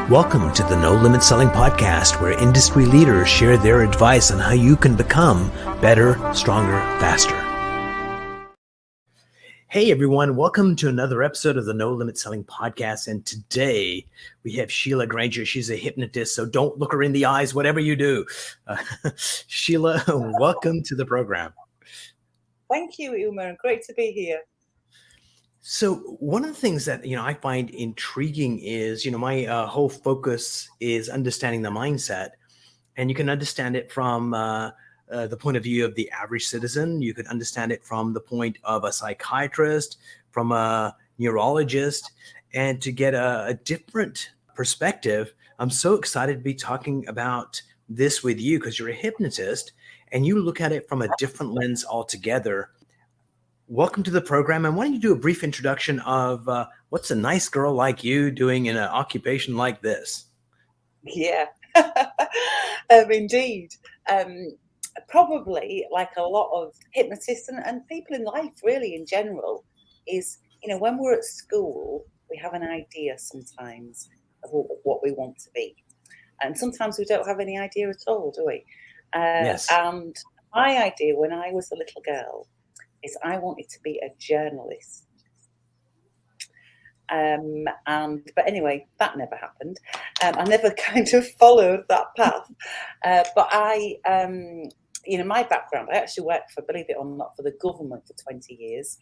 Welcome to the No Limit Selling Podcast, where industry leaders share their advice on how you can become better, stronger, faster. Hey everyone, welcome to another episode of the No Limit Selling Podcast. And today we have Sheila Granger. She's a hypnotist, so don't look her in the eyes, whatever you do. Sheila, welcome to the program. Thank you, Umar. Great to be here. So one of the things that, I find intriguing is, my whole focus is understanding the mindset, and you can understand it from the point of view of the average citizen. You could understand it from the point of a psychiatrist, from a neurologist, and to get a different perspective. I'm so excited to be talking about this with you because you're a hypnotist and you look at it from a different lens altogether. Welcome to the program. And why don't you do a brief introduction of what's a nice girl like you doing in an occupation like this? Yeah, indeed. Probably like a lot of hypnotists and people in life really in general is, when we're at school, we have an idea sometimes of what we want to be. And sometimes we don't have any idea at all, do we? Yes. And my idea when I was a little girl is I wanted to be a journalist. But anyway, that never happened. I never kind of followed that path. But I, my background, I actually worked for, believe it or not, for the government for 20 years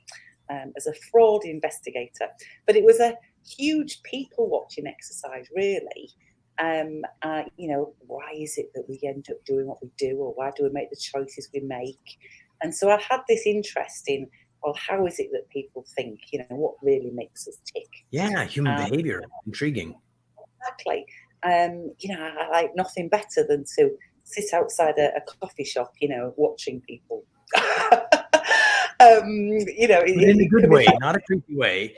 as a fraud investigator. But it was a huge people watching exercise, really. Why is it that we end up doing what we do, or why do we make the choices we make? And so I had this interest in, well, how is it that people think, what really makes us tick? Yeah, human behavior, intriguing. Exactly. I like nothing better than to sit outside a coffee shop, watching people. In a good way, not a creepy way.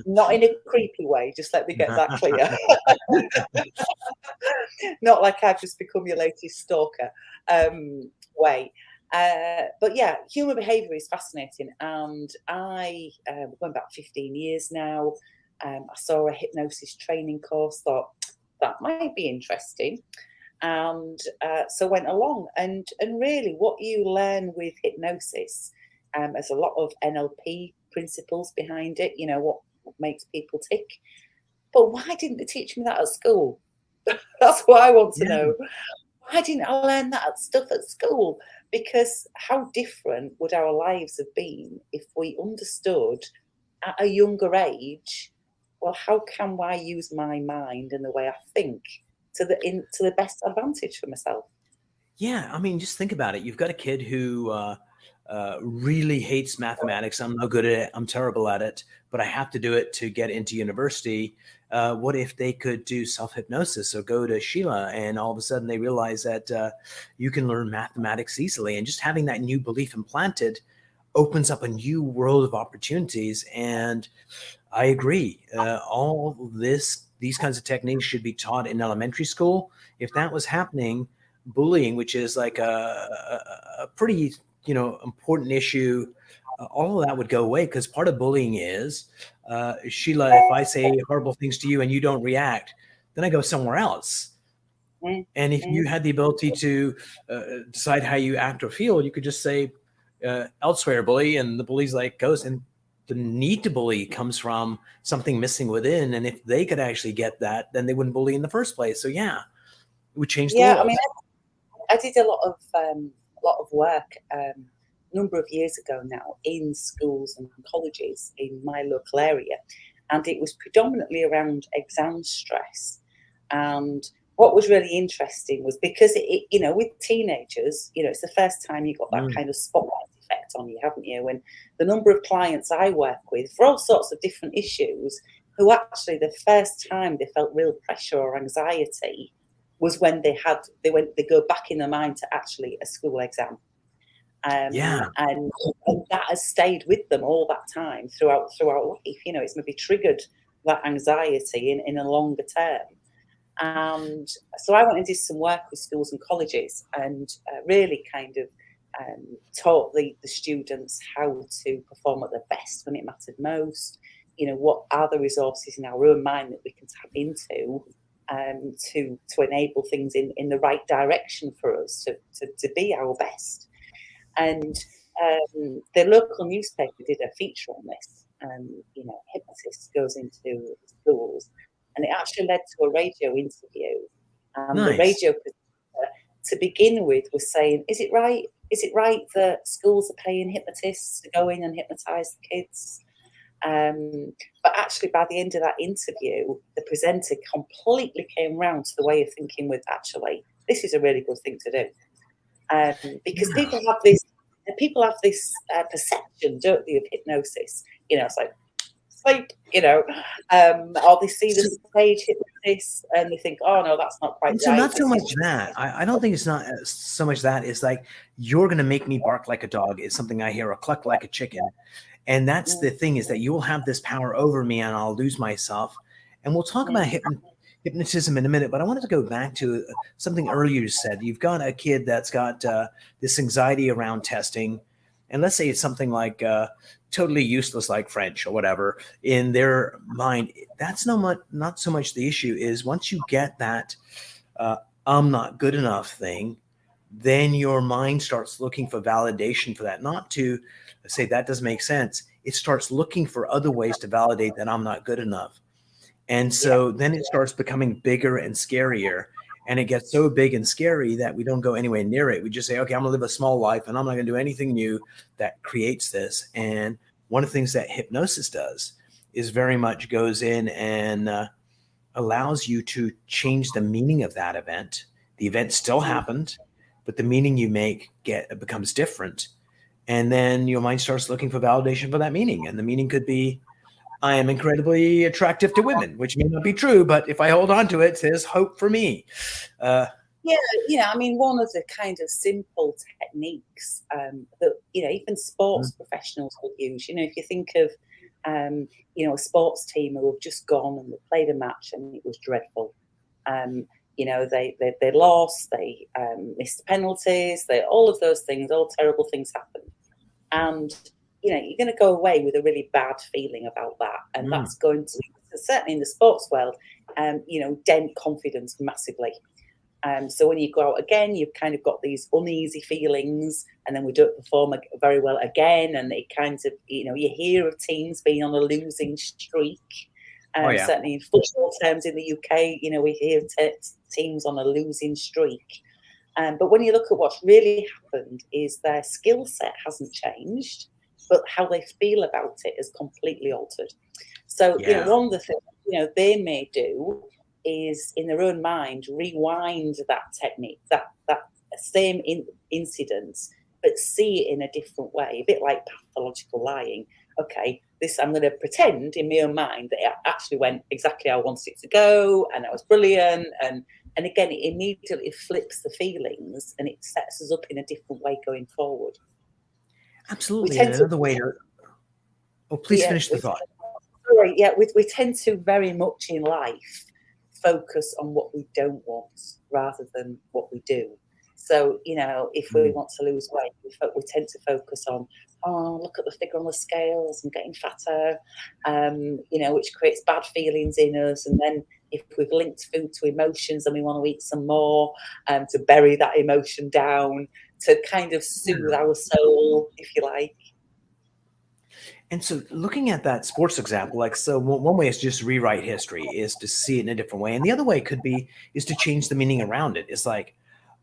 Not in a creepy way, just let me get that clear. Not like I've just become your latest stalker way. But yeah, human behavior is fascinating. And I went back 15 years now. I saw a hypnosis training course, thought that might be interesting. And so went along. And really what you learn with hypnosis, there's a lot of NLP principles behind it, what makes people tick. But why didn't they teach me that at school? That's what I want to know. Why didn't I learn that stuff at school? Because how different would our lives have been if we understood at a younger age, well, how can I use my mind and the way I think to the best advantage for myself? Yeah, I mean, just think about it. You've got a kid who really hates mathematics. I'm no good at it. I'm terrible at it, but I have to do it to get into university. What if they could do self-hypnosis or go to Sheila and all of a sudden they realize that you can learn mathematics easily, and just having that new belief implanted opens up a new world of opportunities. And I agree. All these kinds of techniques should be taught in elementary school. If that was happening, bullying, which is like a pretty important issue, all of that would go away, because part of bullying is, Sheila, if I say horrible things to you and you don't react, then I go somewhere else. And if you had the ability to decide how you act or feel, you could just say elsewhere, bully, and the bully's like goes. And the need to bully comes from something missing within. And if they could actually get that, then they wouldn't bully in the first place. So yeah, it would change the world. I mean, I did a lot of work a number of years ago now in schools and colleges in my local area, and it was predominantly around exam stress. And what was really interesting was because it with teenagers, it's the first time you got that kind of spotlight effect on you, haven't you? And the number of clients I work with for all sorts of different issues, who actually the first time they felt real pressure or anxiety was when they go back in their mind to actually a school exam. And that has stayed with them all that time throughout life. It's maybe triggered that anxiety in a longer term. And so I went and did some work with schools and colleges and really kind of taught the students how to perform at their best when it mattered most, what are the resources in our own mind that we can tap into to enable things in the right direction for us to be our best. And the local newspaper did a feature on this. Hypnosis goes into schools, and it actually led to a radio interview. And the Nice. radio presenter, to begin with, was saying, "Is it right? Is it right that schools are paying hypnotists to go in and hypnotise the kids?" But actually, by the end of that interview, the presenter completely came round to the way of thinking with, actually, this is a really good thing to do. Because Yeah. people have this perception, don't they, of hypnosis? It's like sleep, or they see the So, stage hypnotist and they think, oh no, that's not quite and so right. not so much that. I don't think it's not so much that. It's like, you're going to make me bark like a dog is something I hear, or cluck like a chicken. And that's the thing, is that you'll have this power over me and I'll lose myself. And we'll talk about hypnotism in a minute, but I wanted to go back to something earlier you said. You've got a kid that's got this anxiety around testing. And let's say it's something like totally useless, like French or whatever, in their mind. That's not so much the issue. Is once you get that I'm not good enough thing, then your mind starts looking for validation for that. Not to say that doesn't make sense. It starts looking for other ways to validate that I'm not good enough. And so then it starts becoming bigger and scarier. And it gets so big and scary that we don't go anywhere near it. We just say, okay, I'm going to live a small life and I'm not going to do anything new that creates this. And one of the things that hypnosis does is very much goes in and allows you to change the meaning of that event. The event still happened, but the meaning you make becomes different. And then your mind starts looking for validation for that meaning. And the meaning could be, I am incredibly attractive to women, which may not be true, but if I hold on to it, there's hope for me. I mean, one of the kind of simple techniques that, even sports professionals will use, if you think of, a sports team who have just gone and they played a match and it was dreadful. They lost, they missed penalties, all of those things, all terrible things happened. And you're going to go away with a really bad feeling about that. And that's going to, certainly in the sports world, dent confidence massively. So when you go out again, you've kind of got these uneasy feelings, and then we don't perform very well again. And it kind of, you hear of teams being on a losing streak. Certainly in football terms in the UK, we hear teams on a losing streak. But when you look at what's really happened, is their skill set hasn't changed, but how they feel about it is completely altered. So, one of the things, they may do is, in their own mind, rewind that technique, that same incident, but see it in a different way, a bit like pathological lying. Okay, I'm going to pretend in my own mind that it actually went exactly how I wanted it to go, and that was brilliant. And again, it immediately flips the feelings, and it sets us up in a different way going forward. Absolutely. And another way to... Oh, please finish the thought. Sorry, we tend to very much in life focus on what we don't want rather than what we do. So, if we want to lose weight, we tend to focus on, oh, look at the figure on the scales, I'm getting fatter, which creates bad feelings in us. And then if we've linked food to emotions and we want to eat some more, to bury that emotion down, to kind of soothe our soul, if you like. And so looking at that sports example, one way is just rewrite history, is to see it in a different way. And the other way is to change the meaning around it. It's like,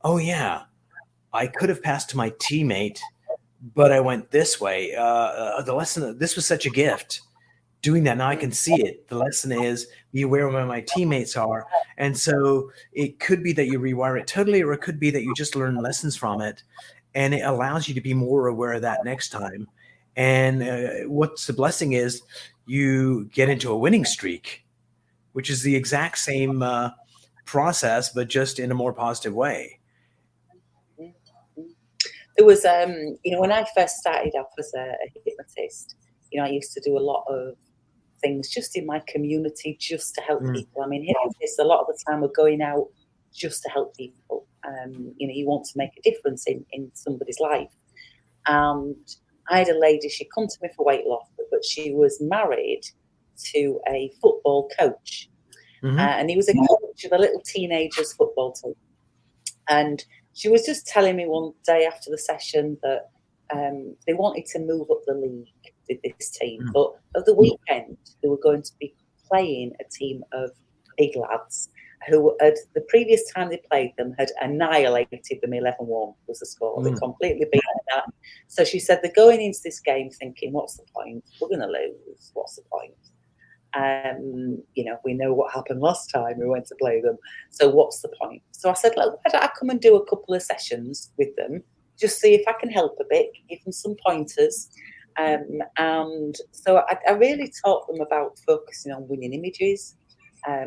oh yeah, I could have passed to my teammate, but I went this way. The lesson, this was such a gift. Doing that, now I can see it. The lesson is, be aware of where my teammates are. And so it could be that you rewire it totally, or it could be that you just learn lessons from it. And it allows you to be more aware of that next time. And what's the blessing is, you get into a winning streak, which is the exact same process, but just in a more positive way. There was, when I first started off as a hypnotist, I used to do a lot of things just in my community, just to help people. I mean, hypnotists, a lot of the time, we're going out just to help people. You want to make a difference in somebody's life. And I had a lady, she come to me for weight loss, but she was married to a football coach. And he was a coach of a little teenagers football team. And she was just telling me one day after the session that they wanted to move up the league with this team. But at the weekend, they were going to be playing a team of big lads who had, the previous time they played them, had annihilated them. 11-1 was the score. They completely beat that. So she said they're going into this game thinking, what's the point? We're going to lose. What's the point? We know what happened last time we went to play them. So what's the point? So I said, look, why don't I come and do a couple of sessions with them, just see if I can help a bit, give them some pointers. And so I really taught them about focusing on winning images.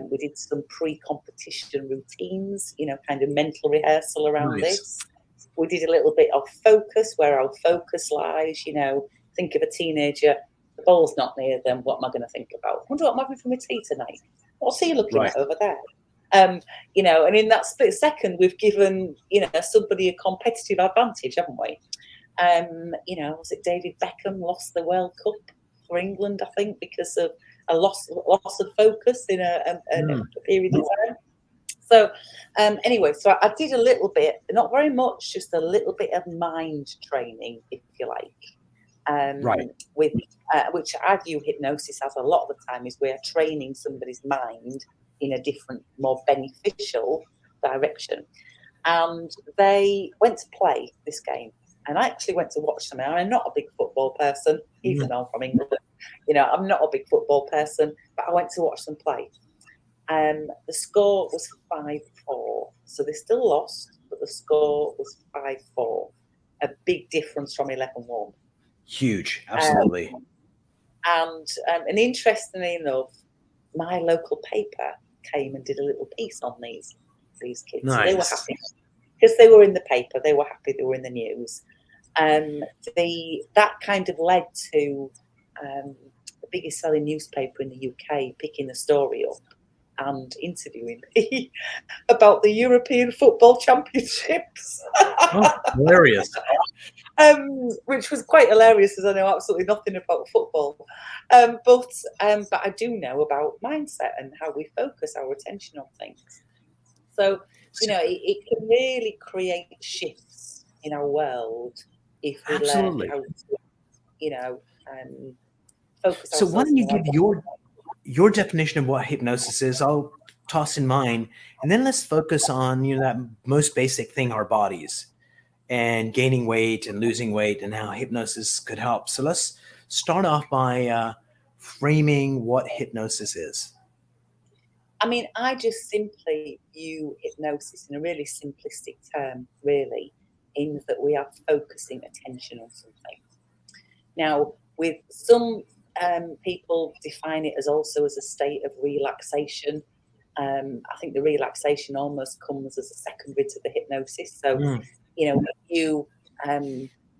We did some pre-competition routines, kind of mental rehearsal around this. We did a little bit of focus, where our focus lies. Think of a teenager, the ball's not near them. What am I going to think about? I wonder what I'm having for my tea tonight. What's he looking at over there? And in that split second, we've given, somebody a competitive advantage, haven't we? Was it David Beckham lost the World Cup for England, I think, because of a loss of focus in a period of time. So anyway, so I did a little bit, not very much, just a little bit of mind training, if you like. With which I view hypnosis as a lot of the time is we're training somebody's mind in a different, more beneficial direction. And they went to play this game. And I actually went to watch them. I'm not a big football person, even though I'm from England. I'm not a big football person, but I went to watch them play. The score was 5-4. So they still lost, but the score was 5-4. A big difference from 11-1. Huge, absolutely. And interestingly enough, my local paper came and did a little piece on these kids. Nice. So they were happy because they were in the paper. They were happy. They were in the news. That kind of led to the biggest selling newspaper in the UK picking the story up and interviewing me about the European Football Championships. Hilarious. Which was quite hilarious, as I know absolutely nothing about football. But I do know about mindset and how we focus our attention on things. So, it can really create shifts in our world if we learn how to, focus. So why don't you give your definition of what hypnosis is? I'll toss in mine, and then let's focus on that most basic thing, our bodies, and gaining weight and losing weight, and how hypnosis could help. So let's start off by framing what hypnosis is. I mean, I just simply view hypnosis in a really simplistic term, really, in that we are focusing attention on something. Now, with some people define it as also as a state of relaxation. I think the relaxation almost comes as a secondary to the hypnosis. So, if you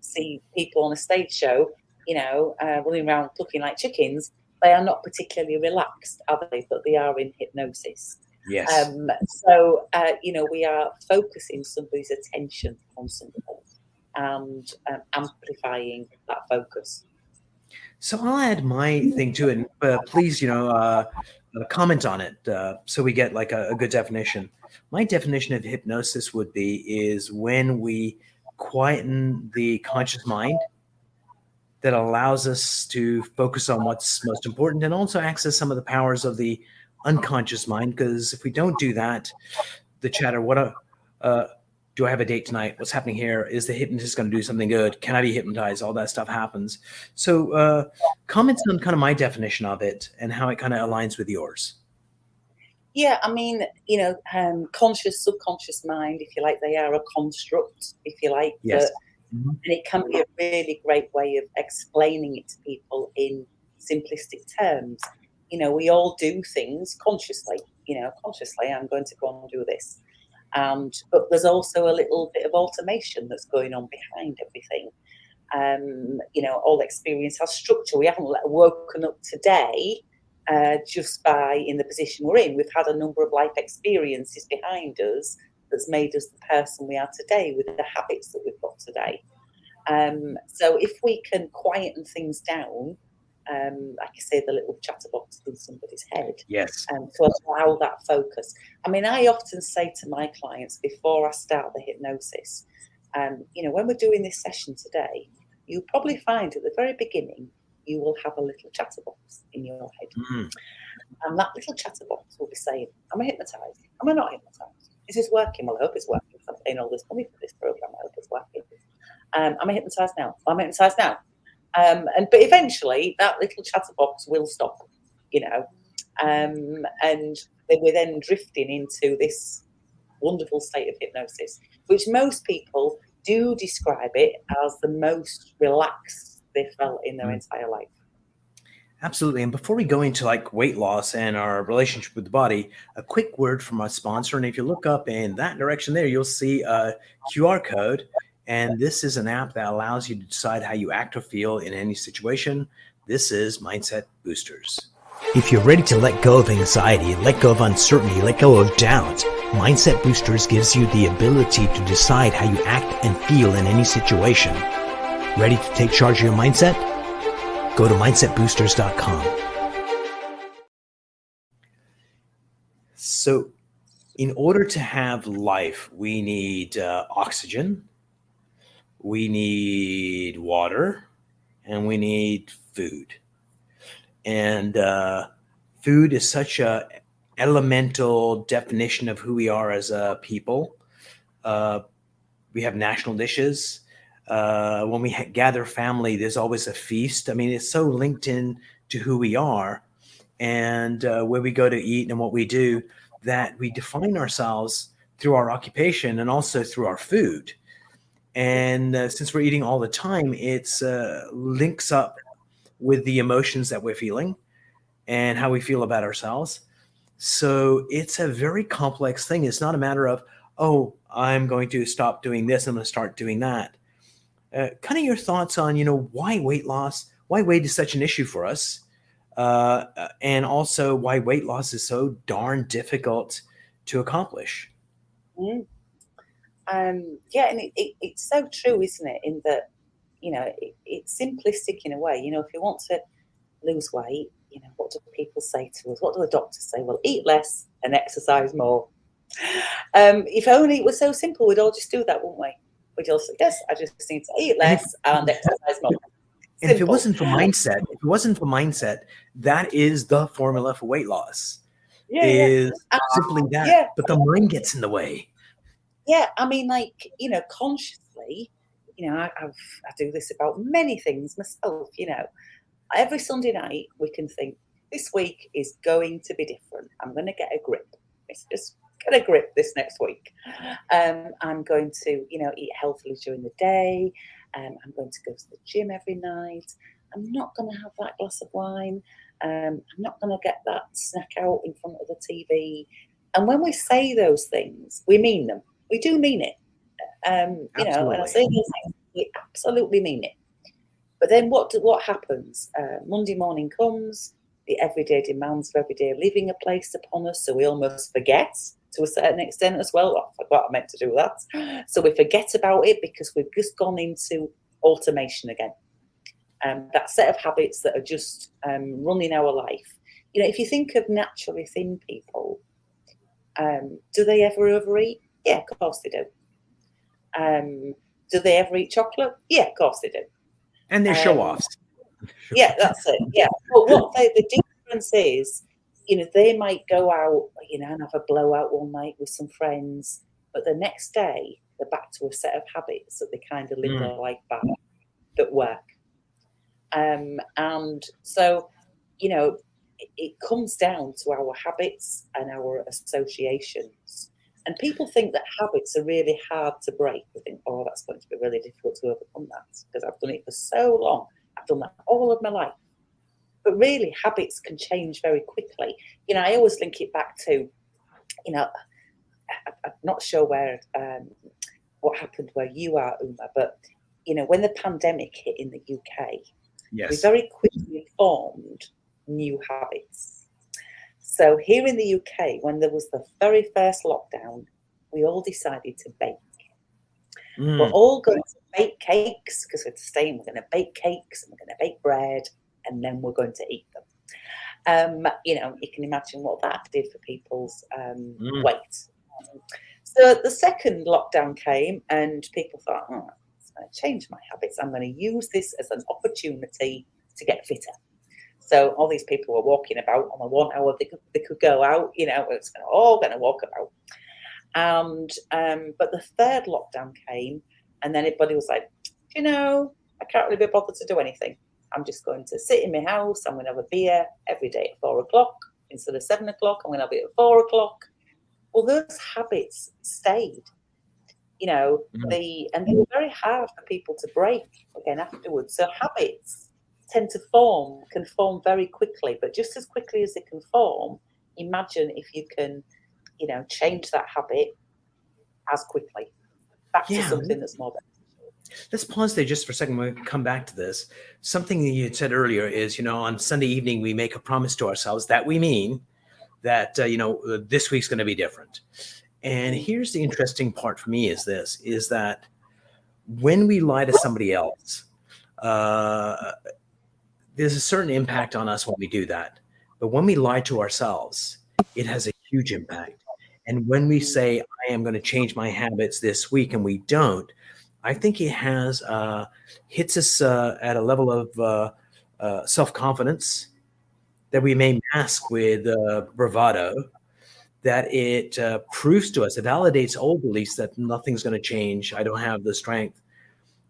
see people on a stage show, running around looking like chickens, they are not particularly relaxed, are they? But they are in hypnosis. Yes. So, we are focusing somebody's attention on something and amplifying that focus. So I'll add my thing to it, but please, comment on it so we get like a good definition. My definition of hypnosis is when we quieten the conscious mind that allows us to focus on what's most important and also access some of the powers of the unconscious mind. Because if we don't do that, the chatter, do I have a date tonight? What's happening here? Is the hypnotist going to do something good? Can I be hypnotized? All that stuff happens. So comments on kind of my definition of it and how it kind of aligns with yours. Yeah, I mean, conscious, subconscious mind, if you like, they are a construct, if you like. Yes. And it can be a really great way of explaining it to people in simplistic terms. We all do things consciously. Consciously, I'm going to go and do this. But there's also a little bit of automation that's going on behind everything. All experience has structure. We haven't woken up today just by in the position we're in. We've had a number of life experiences behind us that's made us the person we are today with the habits that we've got today. So if we can quieten things down like I say, the little chatterbox in somebody's head, Yes. to allow that focus. I mean, I often say to my clients before I start the hypnosis, when we're doing this session today, you'll probably find at the very beginning, you will have a little chatterbox in your head. Mm. And that little chatterbox will be saying, am I hypnotised? Am I not hypnotised? Is this working? Well, I hope it's working. I'm paying all this money for this program. I hope it's working. Am I hypnotised now? Am I hypnotised now? But eventually that little chatterbox will stop, and we're then drifting into this wonderful state of hypnosis, which most people do describe it as the most relaxed they've felt in their entire life. Absolutely. And before we go into like weight loss and our relationship with the body, a quick word from our sponsor. And if you look up in that direction there, you'll see a QR code. And this is an app that allows you to decide how you act or feel in any situation. This is Mindset Boosters. If you're ready to let go of anxiety, let go of uncertainty, let go of doubt, Mindset Boosters gives you the ability to decide how you act and feel in any situation. Ready to take charge of your mindset? Go to mindsetboosters.com. So in order to have life, we need oxygen, we need water, and we need food. And food is such a elemental definition of who we are as a people. We have national dishes. When we gather family, there's always a feast. I mean, it's so linked in to who we are and where we go to eat and what we do that we define ourselves through our occupation and also through our food. And since we're eating all the time, it's links up with the emotions that we're feeling and how we feel about ourselves. So it's a very complex thing. It's not a matter of, oh, I'm going to stop doing this, I'm going to start doing that. Kind of your thoughts on, why weight loss, why weight is such an issue for us, and also why weight loss is so darn difficult to accomplish. And it's so true, isn't it? In that, it's simplistic in a way. If you want to lose weight, what do people say to us? What do the doctors say? Well, eat less and exercise more. If only it was so simple, we'd all just do that, wouldn't we? We'd all say, yes, I just need to eat less and exercise more. And if it wasn't for mindset, that is the formula for weight loss. Simply that. Yeah. But the mind gets in the way. Yeah, I mean, consciously, I do this about many things myself. Every Sunday night we can think, this week is going to be different. I'm going to get a grip. It's just get a grip this next week. I'm going to, eat healthily during the day. I'm going to go to the gym every night. I'm not going to have that glass of wine. I'm not going to get that snack out in front of the TV. And when we say those things, we mean them. We do mean it. And I say these things, we absolutely mean it. But then what happens? Monday morning comes, the everyday demands of everyday living are placed upon us, so we almost forget to a certain extent as well. I forgot I meant to do that. So we forget about it because we've just gone into automation again. That set of habits that are just running our life. If you think of naturally thin people, do they ever overeat? Yeah, of course they do. Do they ever eat chocolate? Yeah, of course they do. And they're show-offs. Yeah, that's it. Yeah. But the difference is, they might go out, and have a blowout one night with some friends, but the next day they're back to a set of habits that they kind of live their life back that work. And so, it comes down to our habits and our associations. And people think that habits are really hard to break. They think, oh, that's going to be really difficult to overcome that because I've done it for so long. I've done that all of my life. But really, habits can change very quickly. I always link it back to, I'm not sure what happened where you are, Umar, but, when the pandemic hit in the UK, yes, we very quickly formed new habits. So here in the UK, when there was the very first lockdown, we all decided to bake. We're all going to bake cakes because we're staying. We're going to bake cakes and we're going to bake bread. and then we're going to eat them. You can imagine what that did for people's weight. So the second lockdown came, and people thought, oh, I'm going to change my habits. I'm going to use this as an opportunity to get fitter. So all these people were walking about on the 1 hour they could go out. It's all going to walk about. And but the third lockdown came, and then everybody was like, I can't really be bothered to do anything. I'm just going to sit in my house. I'm going to have a beer every day at 4 o'clock instead of 7 o'clock. I'm going to have it at 4 o'clock. Well, those habits stayed, and they were very hard for people to break again afterwards. So habits can form very quickly, but just as quickly as they can form, imagine if you can, change that habit as quickly back to something that's more beneficial. Let's pause there just for a second. We'll come back to this. Something that you had said earlier is, on Sunday evening, we make a promise to ourselves that we mean that, this week's going to be different. And here's the interesting part for me is that when we lie to somebody else, there's a certain impact on us when we do that. But when we lie to ourselves, it has a huge impact. And when we say, I am going to change my habits this week, and we don't, I think it hits us at a level of self-confidence that we may mask with bravado, that it proves to us, it validates old beliefs that nothing's going to change. I don't have the strength.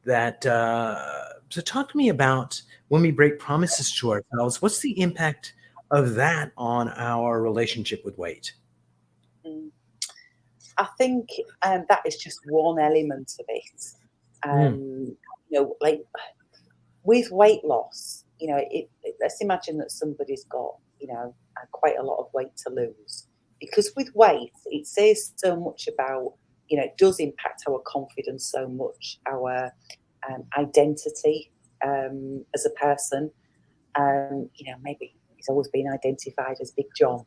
So talk to me about when we break promises to ourselves, what's the impact of that on our relationship with weight? I think that is just one element of it. Like with weight loss, let's imagine that somebody's got, quite a lot of weight to lose. Because with weight, it says so much about, it does impact our confidence so much, our identity as a person. Maybe he's always been identified as Big John.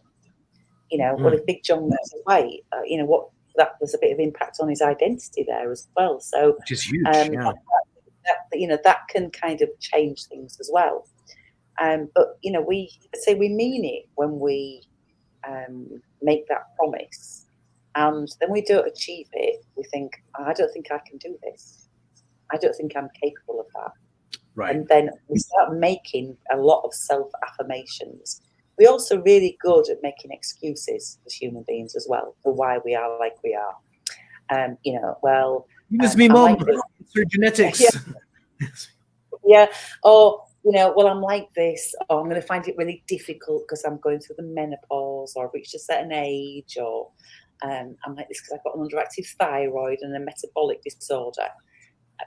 What if Big John loses weight? There's a bit of impact on his identity there as well. So, which is huge. That can kind of change things as well. But we say we mean it when we make that promise, and then we don't achieve it. We think, I don't think I can do this. I don't think I'm capable of that. Right. And then we start making a lot of self-affirmations. We're also really good at making excuses as human beings as well for why we are like we are. You must be mom. It's your genetics. Yeah. Or, I'm like this, or I'm going to find it really difficult because I'm going through the menopause, or I've reached a certain age, or I'm like this because I've got an underactive thyroid and a metabolic disorder.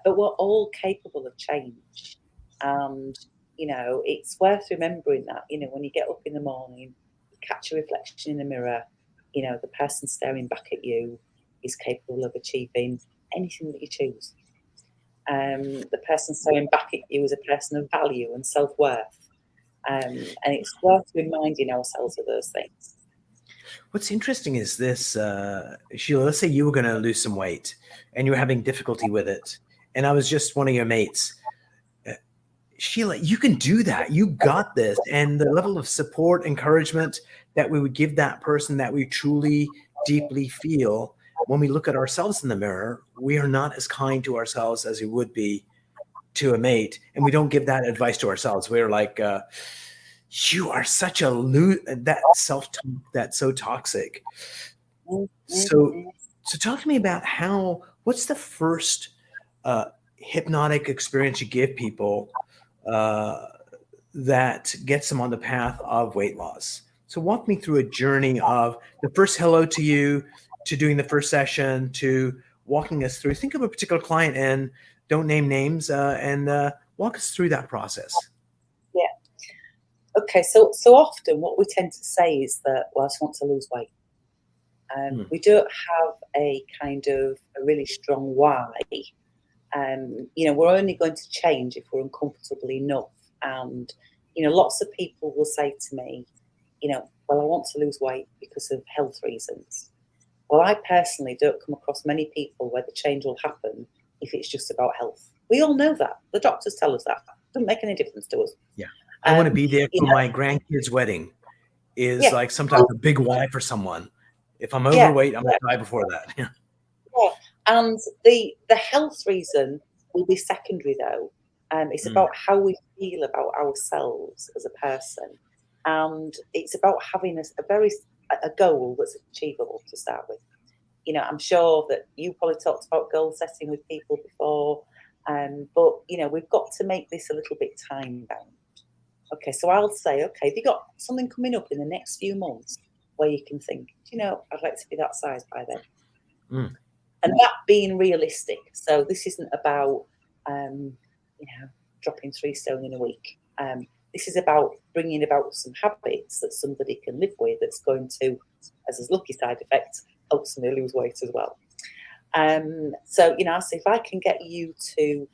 But we're all capable of change. And, it's worth remembering that, when you get up in the morning, you catch a reflection in the mirror, the person staring back at you is capable of achieving anything that you choose. The person staring back at you is a person of value and self-worth. And it's worth reminding ourselves of those things. What's interesting is this, Sheila, let's say you were going to lose some weight and you were having difficulty with it. And I was just one of your mates. Sheila, you can do that. You got this. And the level of support, encouragement that we would give that person that we truly, deeply feel when we look at ourselves in the mirror, we are not as kind to ourselves as we would be to a mate. And we don't give that advice to ourselves. We're like, you are such a that self-talk that's so toxic. So talk to me about what's the first hypnotic experience you give people that gets them on the path of weight loss. So walk me through a journey of the first hello to you, to doing the first session, to walking us through. Think of a particular client and don't name names, and walk us through that process. Yeah. Okay. So often what we tend to say is that, well, I just want to lose weight. We don't have a kind of a really strong why. We're only going to change if we're uncomfortable enough. And, lots of people will say to me, well, I want to lose weight because of health reasons. Well, I personally don't come across many people where the change will happen if it's just about health. We all know that. The doctors tell us that. It doesn't make any difference to us. Yeah. I want to be there You for know, my grandkids' wedding is yeah, like some type of big why for someone. If I'm yeah, overweight, I'm going to die before that. Yeah. yeah. And the health reason will be secondary though. It's Mm, about how we feel about ourselves as a person, and it's about having a goal that's achievable to start with. You know, I'm sure that you probably talked about goal setting with people before, but you know, we've got to make this a little bit time bound. Okay, so I'll say, okay, have you got something coming up in the next few months where you can think, you know, I'd like to be that size by then, mm. and that being realistic. So this isn't about, you know, dropping 3 stone in a week. This is about bringing about some habits that somebody can live with. That's going to, as a lucky side effect, help somebody lose weight as well. So you know, so if I can get you to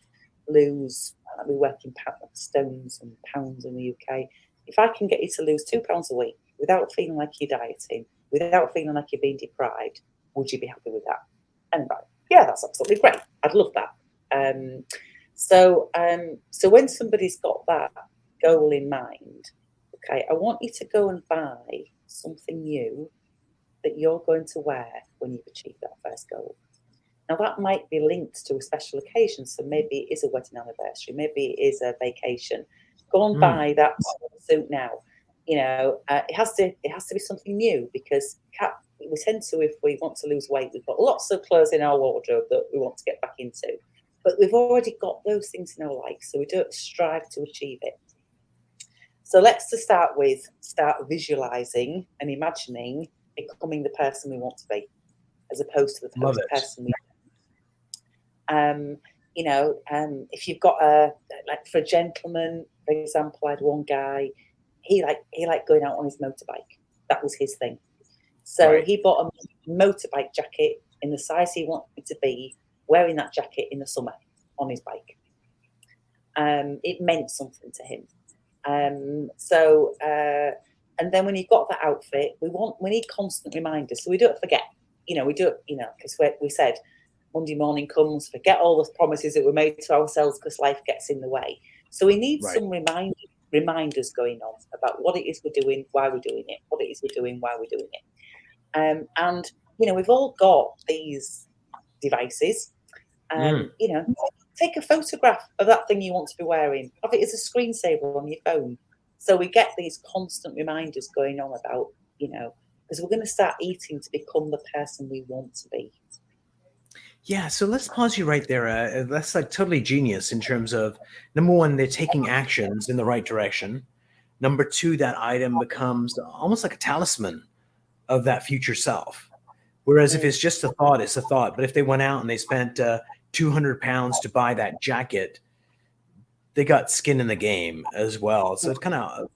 lose, we work in stones and pounds in the UK. If I can get you to lose £2 a week without feeling like you're dieting, without feeling like you're being deprived, would you be happy with that? And like, yeah, that's absolutely great. I'd love that. So when somebody's got that goal in mind, okay, I want you to go and buy something new that you're going to wear when you've achieved that first goal. Now, that might be linked to a special occasion. So maybe it is a wedding anniversary, maybe it is a vacation. Go and buy that suit now. You know, it has to be something new, because we tend to, if we want to lose weight, we've got lots of clothes in our wardrobe that we want to get back into, but we've already got those things in our life, so we don't strive to achieve it. So let's to start visualizing and imagining becoming the person we want to be, as opposed to Love the it. person we. You know, if you've got like for a gentleman, for example, I had one guy. He liked going out on his motorbike. That was his thing. So Right. he bought a motorbike jacket in the size he wanted to be, wearing that jacket in the summer on his bike. It meant something to him. And then when he got that outfit, we need constant reminders, so we don't forget. You know, because we said Monday morning comes, forget all the promises that were made to ourselves because life gets in the way. So we need Right. some reminders going on about what it is we're doing, why we're doing it, what it is we're doing, why we're doing it. And, you know, we've all got these devices. You know, take a photograph of that thing you want to be wearing. Have it as a screensaver on your phone. So we get these constant reminders going on about, you know, because we're going to start eating to become the person we want to be. Yeah, so let's pause you right there. That's like totally genius in terms of, number one, they're taking actions in the right direction. Number two, that item becomes almost like a talisman of that future self. Whereas if Mm. it's just a thought, it's a thought. But if they went out and they spent 200 pounds to buy that jacket, they got skin in the game as well. So it kind of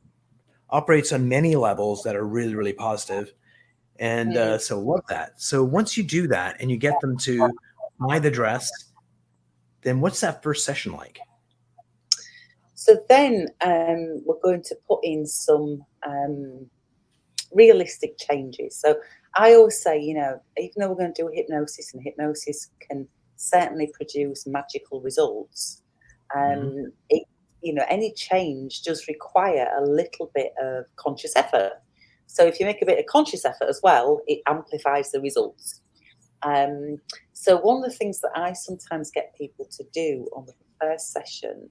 operates on many levels that are really, really positive. And Mm. so love that. So once you do that and you get them to buy the dress, then what's that first session like? So then we're going to put in some realistic changes. So I always say, you know, even though we're going to do hypnosis, and hypnosis can certainly produce magical results, you know, any change does require a little bit of conscious effort. So if you make a bit of conscious effort as well, it amplifies the results. So one of the things that I sometimes get people to do on the first session,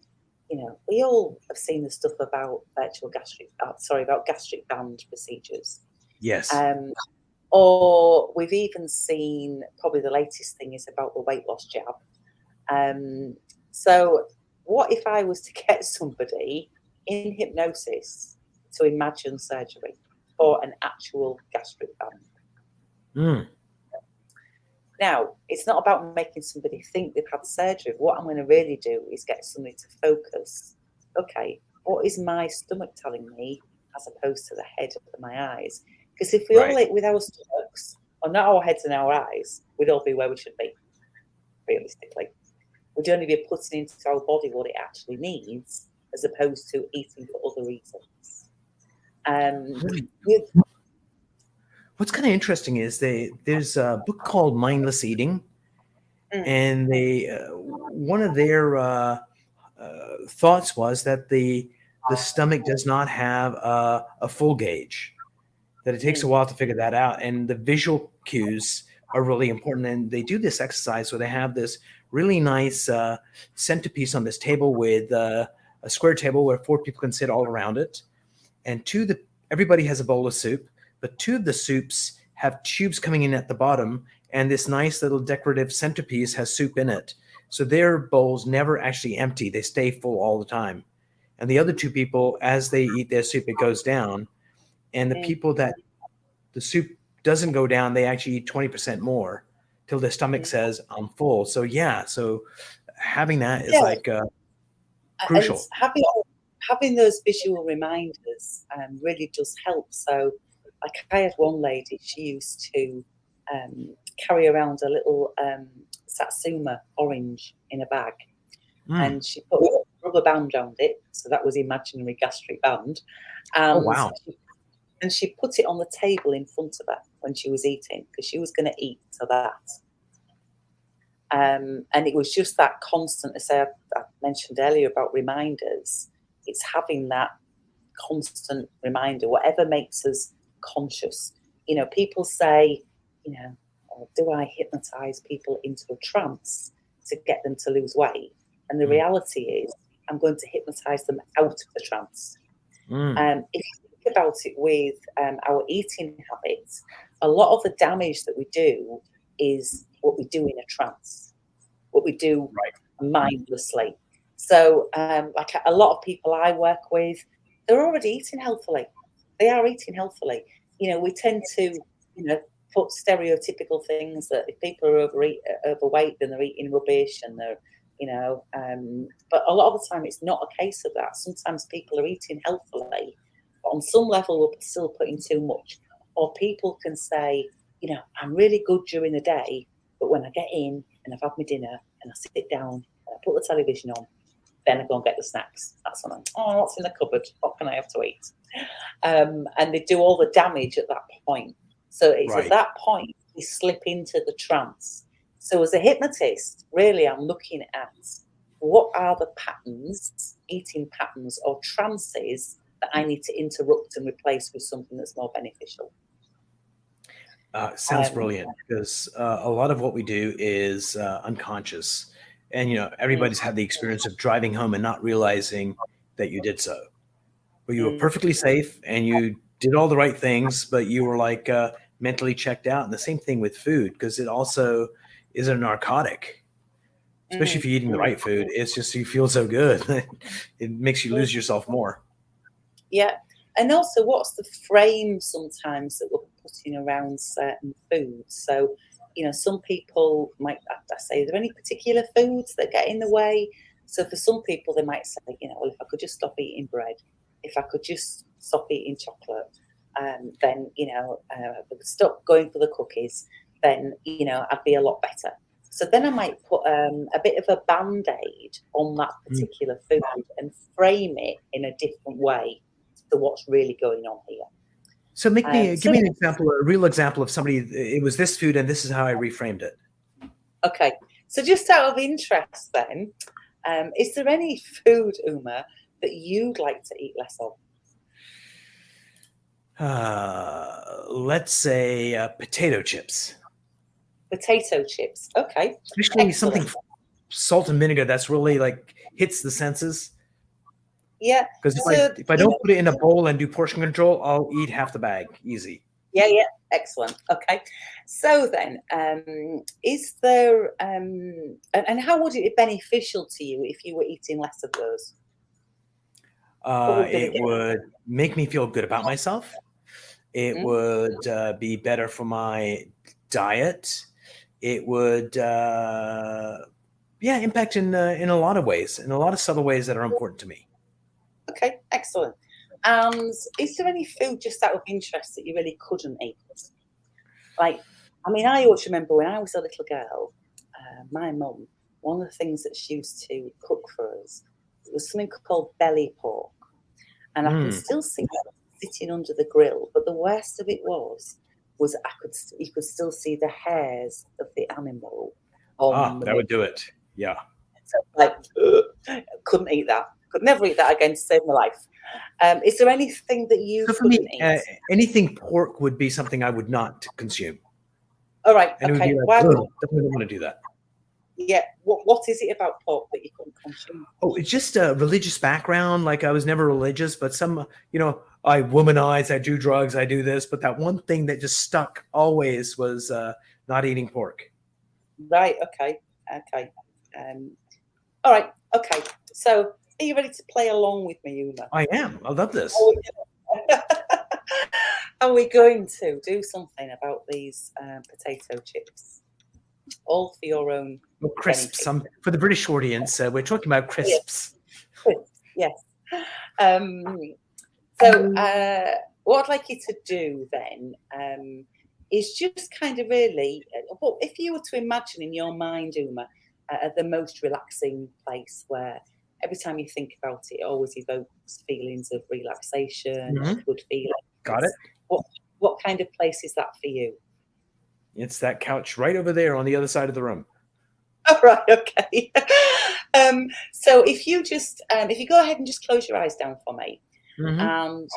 you know, we all have seen the stuff about about gastric band procedures. Yes. Or we've even seen, probably the latest thing is about the weight loss jab. So what if I was to get somebody in hypnosis to imagine surgery for an actual gastric band? Now, it's not about making somebody think they've had surgery. What I'm going to really do is get somebody to focus. Okay, what is my stomach telling me as opposed to the head and my eyes? Because if we all ate with our stomachs, or not our heads and our eyes, we'd all be where we should be, realistically. We'd only be putting into our body what it actually needs, as opposed to eating for other reasons. What's kind of interesting is there's a book called Mindless Eating, and one of their thoughts was that the the stomach does not have a full gauge, that it takes a while to figure that out. And the visual cues are really important. And they do this exercise where they have this really nice centerpiece on this table with a square table where 4 people can sit all around it. And everybody has a bowl of soup, but 2 of the soups have tubes coming in at the bottom, and this nice little decorative centerpiece has soup in it. So their bowls never actually empty. They stay full all the time. And the other 2 people, as they eat their soup, it goes down. And the people that the soup doesn't go down, they actually eat 20% more till their stomach says, I'm full. So so having that is crucial. And having those visual reminders really does help. So like I had one lady, she used to carry around a little Satsuma orange in a bag, and she put a rubber band around it, so that was imaginary gastric band. And wow. She put it on the table in front of her when she was eating, because she was going to eat to that. And it was just that constant, as I mentioned earlier about reminders, it's having that constant reminder, whatever makes us conscious. You know, people say, you know, oh, do I hypnotize people into a trance to get them to lose weight? And the reality is, I'm going to hypnotize them out of the trance. If you think about it with our eating habits, a lot of the damage that we do is what we do in a trance, what we do mindlessly. So like a lot of people I work with, they're already eating healthily. They are eating healthily. You know, we tend to, you know, put stereotypical things that if people are overweight, then they're eating rubbish and they're, you know, but a lot of the time it's not a case of that. Sometimes people are eating healthily, but on some level we're still putting too much. Or people can say, you know, I'm really good during the day, but when I get in and I've had my dinner and I sit down and I put the television on, then I go and get the snacks. That's when what's in the cupboard? What can I have to eat? And they do all the damage at that point. So it's at that point we slip into the trance. So as a hypnotist, really I'm looking at what are the patterns, eating patterns or trances that I need to interrupt and replace with something that's more beneficial. Sounds brilliant, because a lot of what we do is unconscious. And, you know, everybody's had the experience of driving home and not realizing that you did so. But you were perfectly safe and you did all the right things, but you were like mentally checked out. And the same thing with food, because it also is a narcotic, especially if you're eating the right food. It's just, you feel so good. It makes you lose yourself more. Yeah. And also, what's the frame sometimes that we're putting around certain foods? So, you know, some people might say, are there any particular foods that get in the way? So for some people, they might say, you know, well, if I could just stop eating bread, if I could just stop eating chocolate, then, you know, if I could stop going for the cookies, then, you know, I'd be a lot better. So then I might put a bit of a Band-Aid on that particular food and frame it in a different way to what's really going on here. So give me an example, a real example of somebody, it was this food and this is how I reframed it. Okay. So just out of interest then, is there any food, Umar, that you'd like to eat less of? Let's say potato chips. Potato chips. Okay. Especially something salt and vinegar that's really like hits the senses. Yeah. Because if I don't put it in a bowl and do portion control, I'll eat half the bag. Easy. Yeah. Excellent. Okay. So then, is there, and how would it be beneficial to you if you were eating less of those? It would make me feel good about myself. It would be better for my diet. It would, impact in a lot of ways, in a lot of subtle ways that are important to me. Okay, excellent. And is there any food, just out of interest, that you really couldn't eat? Like, I mean, I always remember when I was a little girl, my mum, one of the things that she used to cook for us was something called belly pork. And I can still see it sitting under the grill. But the worst of it was you could still see the hairs of the animal. That would do it. Yeah. So, like, couldn't eat that. Could never eat that again to save my life. Is there anything that you So for couldn't me, eat? anything pork would be something I would not consume. All right, And it would okay. be like, Why would ugh, definitely don't want to do that. yeah? What is it about pork that you couldn't consume? Oh, it's just a religious background. Like I was never religious, but some, I womanize, I do drugs, I do this. But that one thing that just stuck always was not eating pork. Right. Okay. Okay. All right. Okay. So, are you ready to play along with me, Umar? I am. I love this. Are we going to do something about these potato chips? All for your own Well, crisps. For the British audience, we're talking about crisps. Yes. So, what I'd like you to do then is just kind of really, if you were to imagine in your mind, Umar, the most relaxing place where every time you think about it, it always evokes feelings of relaxation, good feeling. Got it. What kind of place is that for you? It's that couch right over there on the other side of the room. All right, okay. So if you go ahead and just close your eyes down for me, and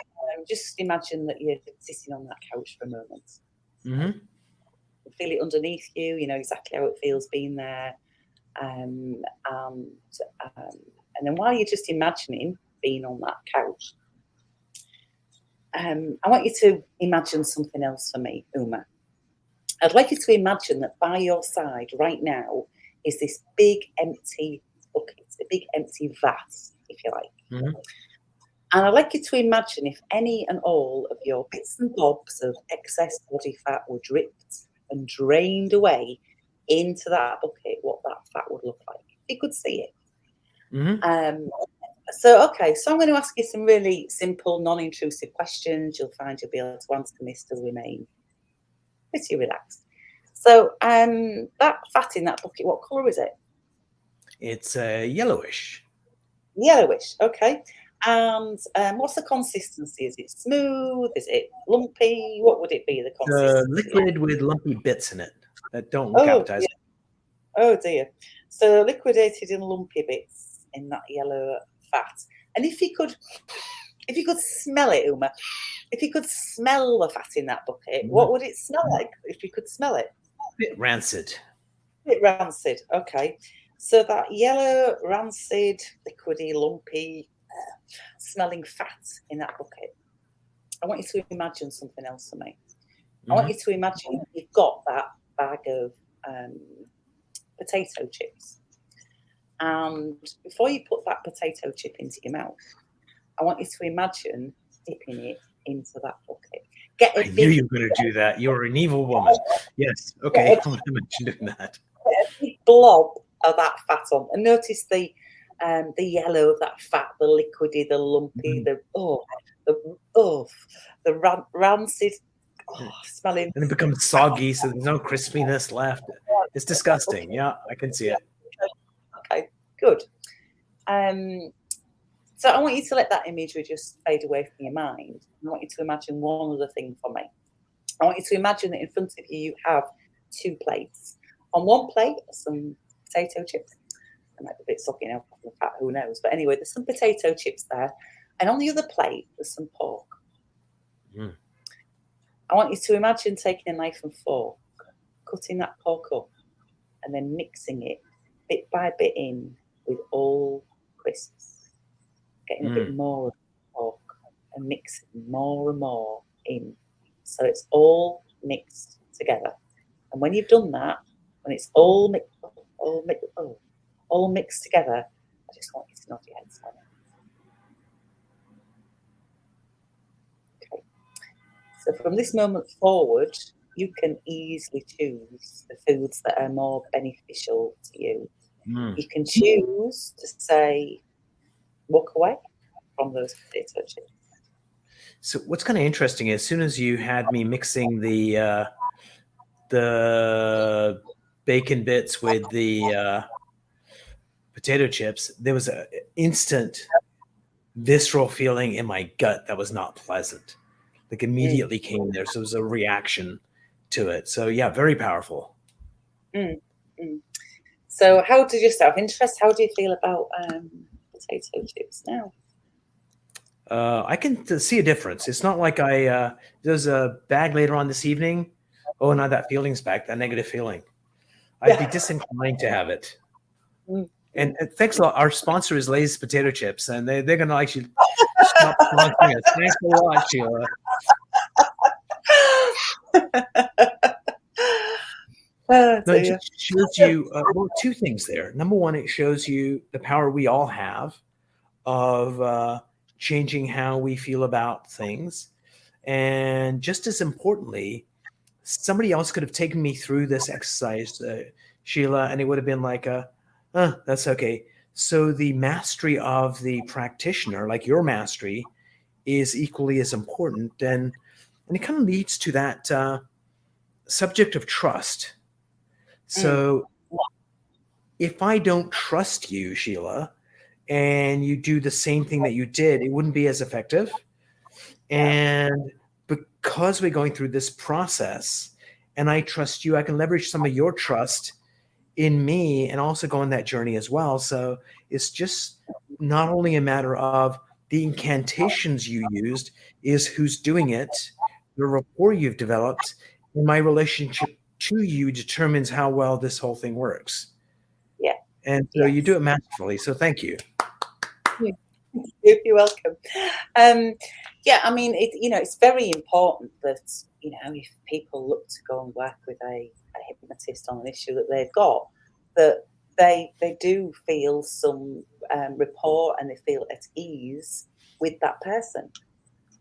just imagine that you're sitting on that couch for a moment. Feel it underneath you. You know exactly how it feels being there. And then while you're just imagining being on that couch, I want you to imagine something else for me, Umar. I'd like you to imagine that by your side right now is this big empty bucket, a big empty vat, if you like. And I'd like you to imagine if any and all of your bits and bobs of excess body fat were dripped and drained away into that bucket, what that fat would look like. You could see it. So I'm going to ask you some really simple, non-intrusive questions. You'll find you'll be able to answer them, still remain pretty relaxed. So that fat in that bucket, what colour is it? It's yellowish. Yellowish, okay. And what's the consistency? Is it smooth? Is it lumpy? What would it be, the consistency? Liquid with lumpy bits in it that don't look appetizing. Oh dear. So liquidated and lumpy bits in that yellow fat. And if you could smell it, Umar, if you could smell the fat in that bucket, what would it smell like if you could smell it? A bit rancid. A bit rancid, okay. So that yellow, rancid, liquidy, lumpy, smelling fat in that bucket. I want you to imagine something else for me. I want you to imagine you've got that bag of potato chips. And before you put that potato chip into your mouth, I want you to imagine dipping it into that bucket. I knew you were going to do that. You're an evil woman. Yes. Okay. I'm going to mention doing that. Get a big blob of that fat on, and notice the yellow of that fat, the liquidy, the lumpy, the rancid, smelling. And it becomes soggy, so there's no crispiness left. It's disgusting. Yeah, I can see it. Okay, good. So I want you to let that imagery just fade away from your mind. I want you to imagine one other thing for me. I want you to imagine that in front of you, you have two plates. On one plate are some potato chips. They might be a bit soggy now, from the fat, who knows? But anyway, there's some potato chips there. And on the other plate, there's some pork. I want you to imagine taking a knife and fork, cutting that pork up, and then mixing it bit by bit in with all crisps. Getting a bit more of the pork and mixing more and more in. So it's all mixed together. And when you've done that, when it's all mixed together, I just want you to nod your head silently. Okay. So from this moment forward, you can easily choose the foods that are more beneficial to you. You can choose to say, walk away from those potato chips. So what's kind of interesting is as soon as you had me mixing the bacon bits with the potato chips, there was an instant visceral feeling in my gut that was not pleasant. Like immediately came there. So it was a reaction to it. So yeah, very powerful. So how did you start? Interest? How do you feel about potato chips now. I can see a difference. It's not like there's a bag later on this evening. Oh, now that feeling's back, that negative feeling. I'd be disinclined to have it. Mm. And thanks a lot. Our sponsor is Lay's Potato Chips, and they're going to actually stop sponsoring us. Thanks a lot, Sheila. No, it just shows you well, two things there. Number one, it shows you the power we all have of changing how we feel about things. And just as importantly, somebody else could have taken me through this exercise, Sheila, and it would have been like, that's okay. So the mastery of the practitioner, like your mastery, is equally as important. And it kind of leads to that subject of trust. So if I don't trust you, Sheila, and you do the same thing that you did, it wouldn't be as effective. And because we're going through this process and I trust you, I can leverage some of your trust in me and also go on that journey as well. So it's just not only a matter of the incantations you used, is who's doing it, the rapport you've developed, and my relationship to you determines how well this whole thing works. Yeah. And so you do it masterfully. So thank you. You're welcome. Yeah, I mean, it's very important that, if people look to go and work with a hypnotist on an issue that they've got, that they do feel some rapport and they feel at ease with that person.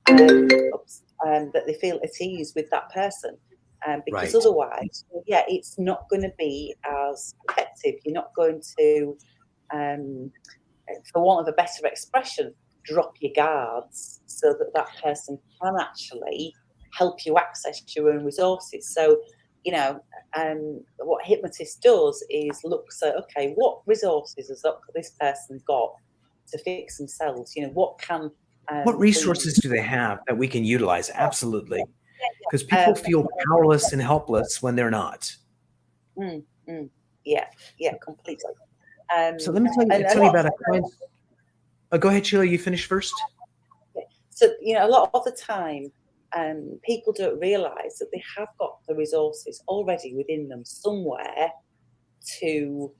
That they feel at ease with that person. Because otherwise, it's not going to be as effective. You're not going to, for want of a better expression, drop your guards so that person can actually help you access your own resources. So, what hypnotist does is looks at, okay, what resources has this person got to fix themselves? What resources do they have that we can utilize? Absolutely. Because people feel powerless and helpless when they're not. Yeah, completely. So let me tell you about a client. Go ahead, Sheila. You finish first. So, a lot of the time, people don't realise that they have got the resources already within them somewhere to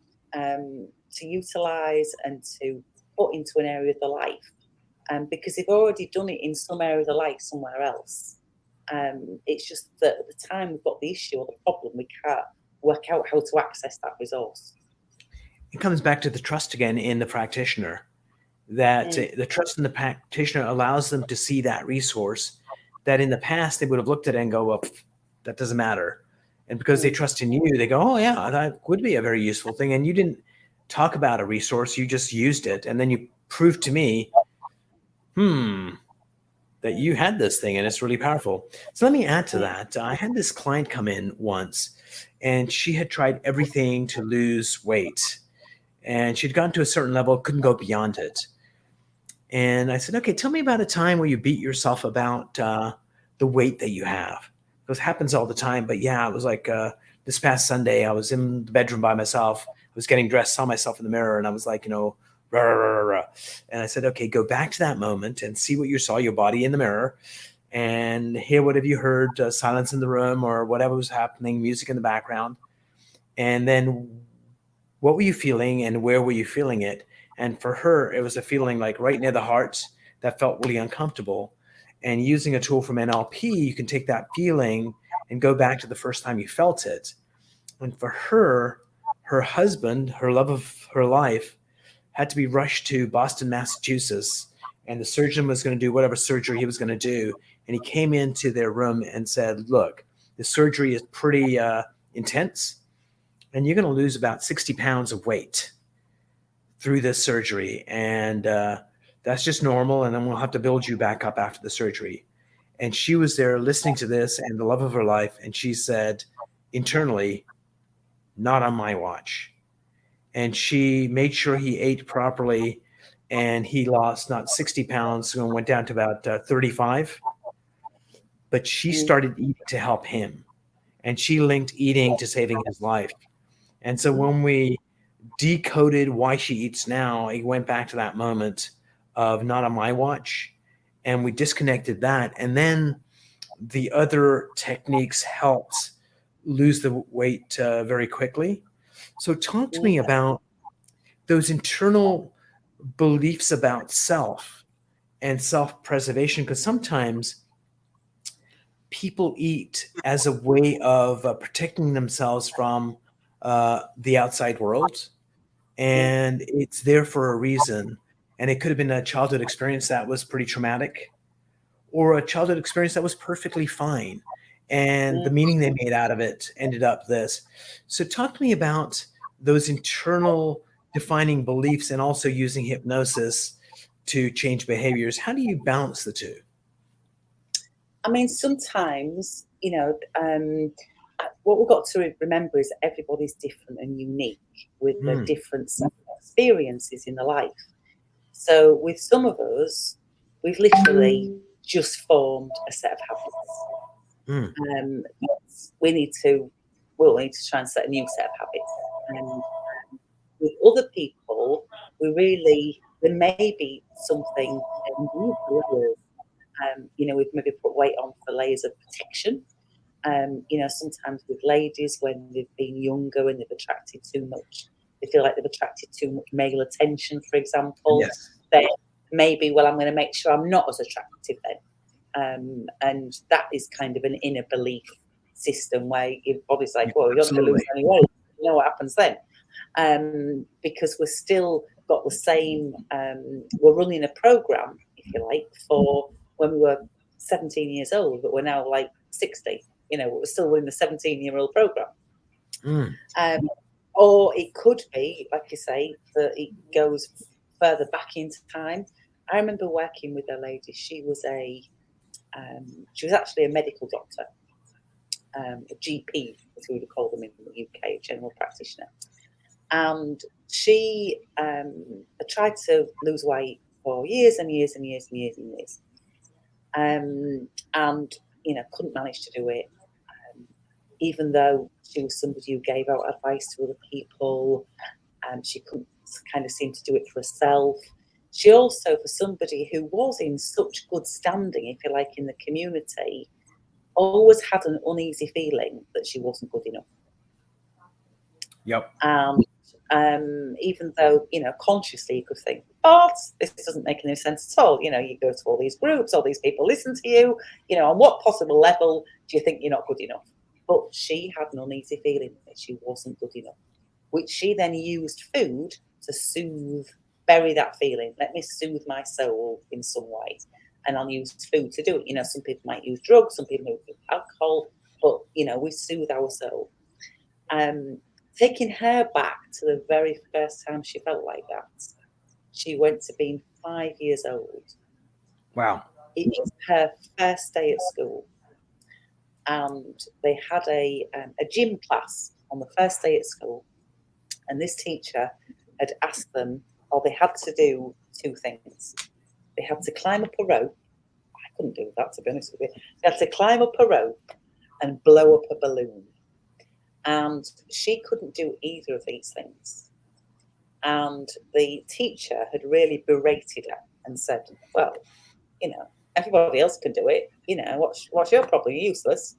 utilise and to put into an area of their life, because they've already done it in some area of their life somewhere else. It's just that at the time we've got the issue or the problem, we can't work out how to access that resource. It comes back to the trust again in the practitioner, that the trust in the practitioner allows them to see that resource that in the past they would have looked at it and go, well, that doesn't matter. And because they trust in you, they go, oh yeah, that would be a very useful thing. And you didn't talk about a resource, you just used it. And then you proved to me, that you had this thing and it's really powerful. So let me add to that. I had this client come in once and she had tried everything to lose weight. And she'd gotten to a certain level, couldn't go beyond it. And I said, okay, tell me about a time where you beat yourself about the weight that you have. It happens all the time. But yeah, it was like this past Sunday, I was in the bedroom by myself. I was getting dressed, saw myself in the mirror, and I was like, rah, rah, rah, rah. And I said, okay, go back to that moment and see what you saw, your body in the mirror, and hear what have you heard, silence in the room or whatever was happening, music in the background. And then what were you feeling and where were you feeling it? And for her, it was a feeling like right near the heart that felt really uncomfortable. And using a tool from NLP, you can take that feeling and go back to the first time you felt it. And for her, her husband, her love of her life, had to be rushed to Boston, Massachusetts. And the surgeon was going to do whatever surgery he was going to do. And he came into their room and said, look, the surgery is pretty intense. And you're going to lose about 60 pounds of weight through this surgery. And that's just normal. And then we'll have to build you back up after the surgery. And she was there listening to this and the love of her life. And she said internally, not on my watch. And she made sure he ate properly. And he lost not 60 pounds and went down to about 35. But she started eating to help him. And she linked eating to saving his life. And so when we decoded why she eats now. It went back to that moment of not on my watch, and we disconnected that. And then the other techniques helped lose the weight very quickly. So talk to me about those internal beliefs about self and self-preservation, because sometimes people eat as a way of protecting themselves from the outside world, and it's there for a reason. And it could have been a childhood experience that was pretty traumatic, or a childhood experience that was perfectly fine, and the meaning they made out of it ended up this. So talk to me about those internal defining beliefs, and also using hypnosis to change behaviors. How do you balance the two? I mean, sometimes, what we've got to remember is that everybody's different and unique with the different set of experiences in their life. So with some of us, we've literally just formed a set of habits. We'll need to try and set a new set of habits. And with other people, there may be something new layers. We've maybe put weight on for layers of protection. Sometimes with ladies, when they've been younger and they've attracted too much, they feel like they've attracted too much male attention, for example. Yes. They maybe, well, I'm going to make sure I'm not as attractive then. And that is kind of an inner belief system where your body's like, well, you're not going to lose any weight. You know what happens then? Because we're still got the same, we're running a program, if you like, for when we were 17 years old, but we're now like 60. We're still running the 17-year-old program. Or it could be, like you say, that it goes further back into time. I remember working with a lady. She was actually a medical doctor, a GP, as we would call them in the UK, a general practitioner. And she tried to lose weight for years and years and years and years and years. And couldn't manage to do it, even though she was somebody who gave out advice to other people, and she couldn't kind of seem to do it for herself. She also, for somebody who was in such good standing, if you like, in the community, always had an uneasy feeling that she wasn't good enough. Yep. Even though, consciously you could think, oh, this doesn't make any sense at all. You go to all these groups, all these people listen to you, on what possible level do you think you're not good enough? But she had an uneasy feeling that she wasn't good enough, which she then used food to bury that feeling. Let me soothe my soul in some way. And I'll use food to do it. Some people might use drugs, some people use alcohol, but, we soothe our soul. Taking her back to the very first time she felt like that, she went to being 5 years old. Wow. It was her first day at school. And they had a gym class on the first day at school. And this teacher had asked them, or they had to do two things. They had to climb up a rope. I couldn't do that, to be honest with you. They had to climb up a rope and blow up a balloon. And she couldn't do either of these things. And the teacher had really berated her and said, well, everybody else can do it. What's your problem? You're useless.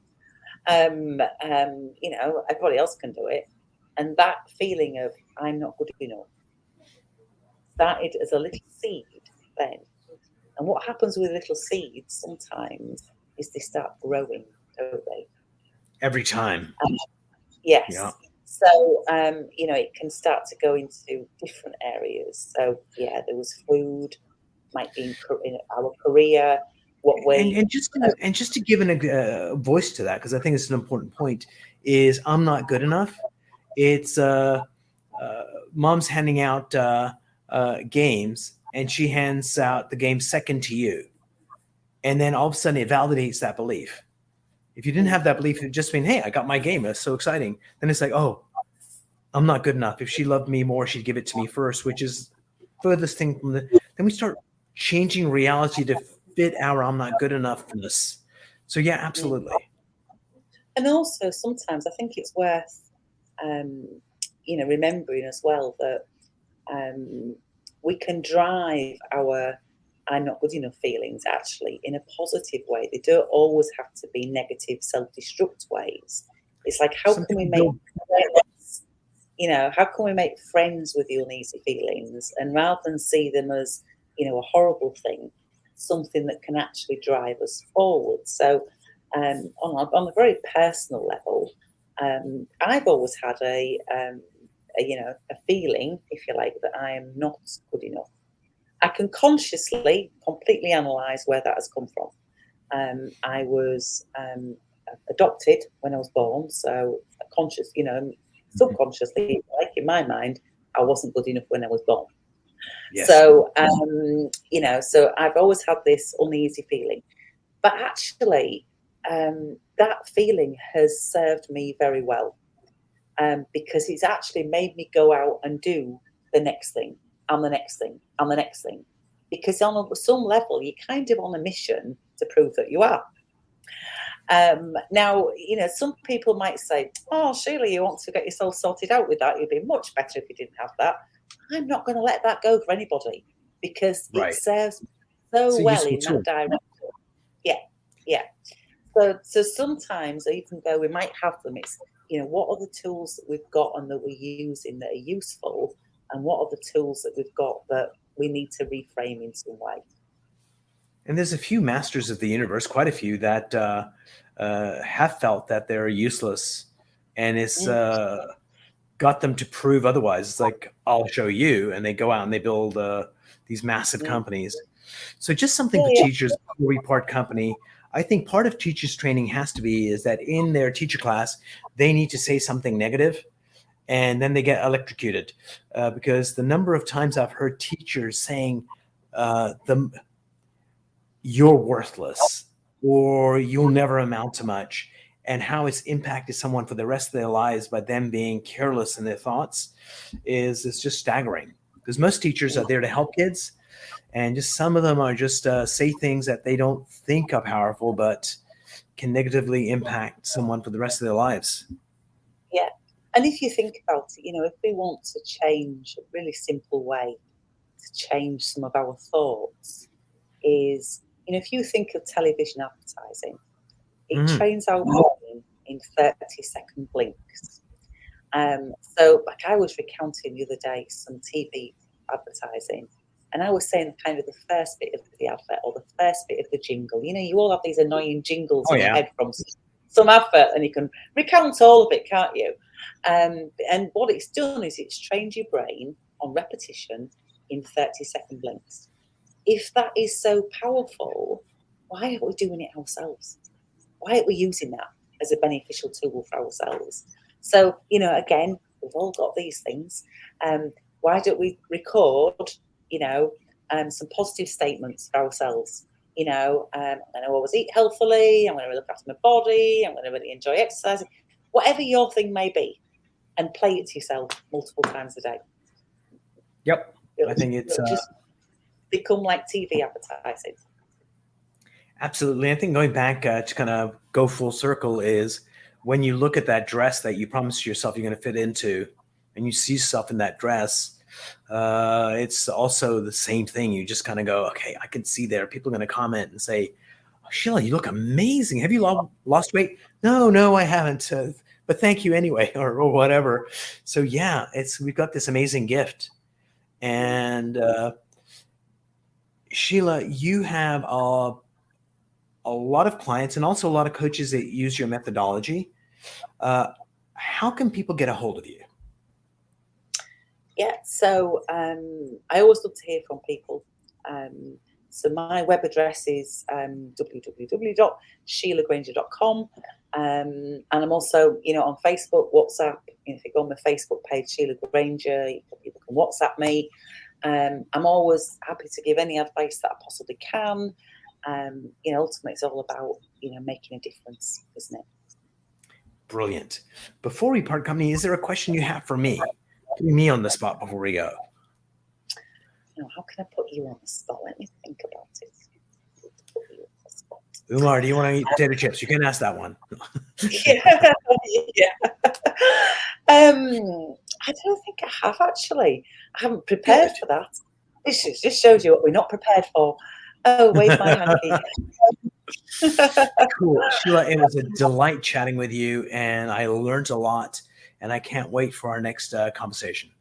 Everybody else can do it. And that feeling of I'm not good enough started as a little seed then. And what happens with little seeds sometimes is they start growing, don't they? Every time. Yes. Yeah. So, it can start to go into different areas. So, yeah, there was food, might be in our career, what way. And just to give a voice to that, because I think it's an important point, is I'm not good enough. It's mom's handing out games, and she hands out the game second to you. And then all of a sudden it validates that belief. If you didn't have that belief, it just mean, hey, I got my game. That's so exciting. Then it's like, oh, I'm not good enough. If she loved me more, she'd give it to me first, which is furthest thing from then we start changing reality to fit our I'm not good enoughness. So yeah, absolutely. And also sometimes I think it's worth remembering as well that we can drive our "I'm not good enough" feelings actually in a positive way. They don't always have to be negative, self-destruct ways. It's like, how can we make friends? How can we make friends with the uneasy feelings, and rather than see them as a horrible thing, something that can actually drive us forward. So on a very personal level, I've always had a feeling, if you like, that I am not good enough. I can consciously completely analyze where that has come from. I was adopted when I was born, so subconsciously, like in my mind, I wasn't good enough when I was born. Yes. So so I've always had this uneasy feeling, but actually, that feeling has served me very well, because it's actually made me go out and do the next thing and the next thing and the next thing, because on some level you're kind of on a mission to prove that you are. Now, some people might say, "Oh, Sheila, you want to get yourself sorted out with that? You'd be much better if you didn't have that." I'm not going to let that go for anybody, because it serves me so well in that direction. Yeah. So sometimes, even though we might have them, it's what are the tools that we've got and that we're using that are useful, and what are the tools that we've got that we need to reframe in some way. And there's a few masters of the universe, quite a few, that have felt that they're useless, and it's got them to prove otherwise. It's like, I'll show you, and they go out and they build these massive companies. So just something for teachers before we part company. I think part of teachers training has to be is that in their teacher class, they need to say something negative, and then they get electrocuted, because the number of times I've heard teachers saying you're worthless or you'll never amount to much, and how it's impacted someone for the rest of their lives by them being careless in their thoughts is just staggering, because most teachers are there to help kids, and just some of them are just say things that they don't think are powerful but can negatively impact someone for the rest of their lives. Yeah. And if you think about it, if we want to change, a really simple way to change some of our thoughts is, if you think of television advertising, it trains our brain in 30-second blinks. So like I was recounting the other day some TV advertising, and I was saying kind of the first bit of the advert or the first bit of the jingle. You all have these annoying jingles in your head from some advert, and you can recount all of it, can't you? And what it's done is it's trained your brain on repetition in 30-second blinks. If that is so powerful, why aren't we doing it ourselves? Why aren't we using that as a beneficial tool for ourselves? So, again, we've all got these things. Why don't we record, some positive statements for ourselves? I'm going to always eat healthily. I'm going to look after my body. I'm going to really enjoy exercising. Whatever your thing may be, and play it to yourself multiple times a day. Yep. I think it's just become like TV advertising. Absolutely. I think going back to kind of go full circle is when you look at that dress that you promised yourself you're going to fit into, and you see yourself in that dress, it's also the same thing. You just kind of go, okay, I can see there. People are going to comment and say, oh, Sheila, you look amazing. Have you lost weight? No, I haven't. But thank you anyway, or whatever. So yeah, we've got this amazing gift. And Sheila, you have a lot of clients and also a lot of coaches that use your methodology. How can people get a hold of you? Yeah, so I always love to hear from people. So my web address is www.sheilagranger.com. And I'm also, on Facebook, WhatsApp. If you go on my Facebook page, Sheila Granger, people can WhatsApp me. I'm always happy to give any advice that I possibly can. Ultimately, it's all about, making a difference, isn't it? Brilliant. Before we part company, is there a question you have for me? Put me on the spot before we go. How can I put you on the spot? Let me think about it. Umar, do you want to eat potato chips? You can ask that one. Yeah. I don't think I have actually. I haven't prepared Good. for that. This just shows you what we're not prepared for. Oh, wave my hanky. Cool. Sheila, it was a delight chatting with you, and I learned a lot, and I can't wait for our next conversation.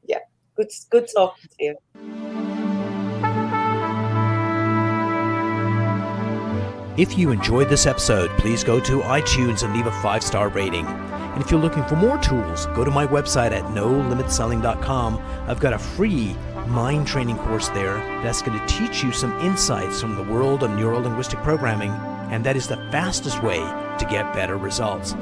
Yeah, good talking to you. If you enjoyed this episode, please go to iTunes and leave a 5-star rating. And if you're looking for more tools, go to my website at nolimitselling.com. I've got a free mind training course there that's going to teach you some insights from the world of neuro-linguistic programming, and that is the fastest way to get better results.